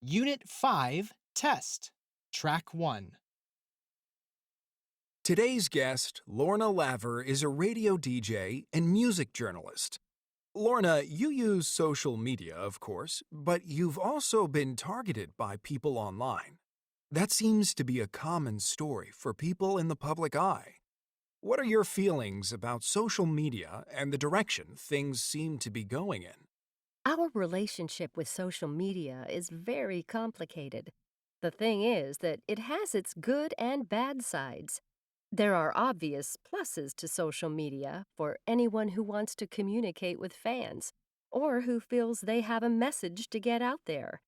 Unit 5 Test, Track 1. Today's guest, Lorna Laver, is a radio DJ and music journalist. Lorna, you use social media, of course, but you've also been targeted by people online. That seems to be a common story for people in the public eye. What are your feelings about social media and the direction things seem to be going in? Our relationship with social media is very complicated. The thing is that it has its good and bad sides. There are obvious pluses to social media for anyone who wants to communicate with fans or who feels they have a message to get out there.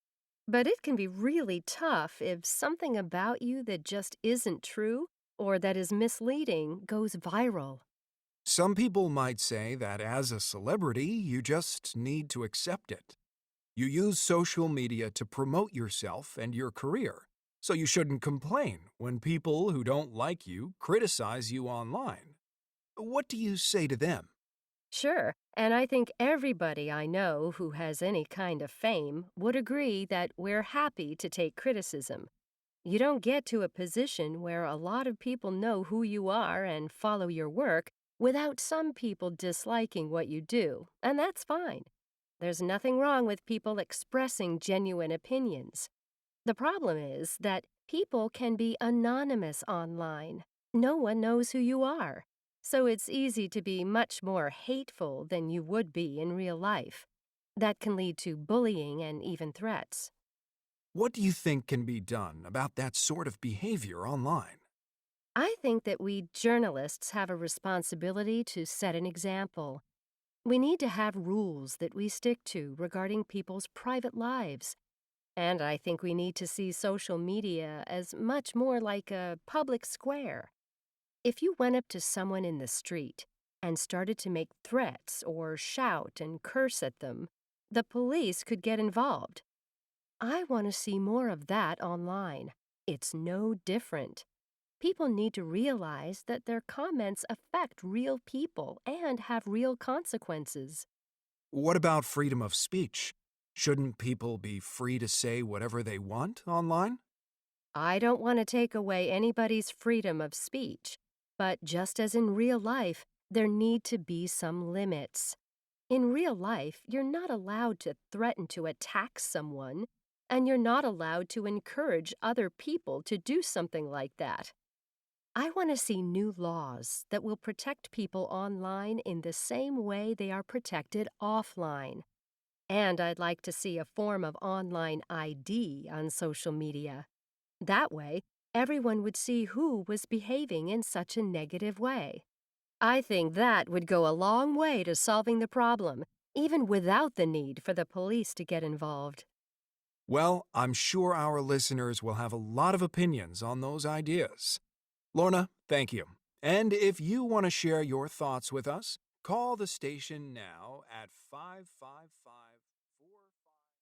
But it can be really tough if something about you that just isn't true or that is misleading goes viral. Some people might say that as a celebrity, you just need to accept it. You use social media to promote yourself and your career, so you shouldn't complain when people who don't like you criticize you online. What do you say to them? Sure, and I think everybody I know who has any kind of fame would agree that we're happy to take criticism. You don't get to a position where a lot of people know who you are and follow your work without some people disliking what you do, and that's fine. There's nothing wrong with people expressing genuine opinions. The problem is that people can be anonymous online. No one knows who you are, so it's easy to be much more hateful than you would be in real life. That can lead to bullying and even threats. What do you think can be done about that sort of behavior online? I think that we journalists have a responsibility to set an example. We need to have rules that we stick to regarding people's private lives. And I think we need to see social media as much more like a public square. If you went up to someone in the street and started to make threats or shout and curse at them, the police could get involved. I want to see more of that online. It's no different. People need to realize that their comments affect real people and have real consequences. What about freedom of speech? Shouldn't people be free to say whatever they want online? I don't want to take away anybody's freedom of speech, but just as in real life, there need to be some limits. In real life, you're not allowed to threaten to attack someone, and you're not allowed to encourage other people to do something like that. I want to see new laws that will protect people online in the same way they are protected offline. And I'd like to see a form of online ID on social media. That way, everyone would see who was behaving in such a negative way. I think that would go a long way to solving the problem, even without the need for the police to get involved. Well, I'm sure our listeners will have a lot of opinions on those ideas. Lorna, thank you. And if you want to share your thoughts with us, call the station now at 555.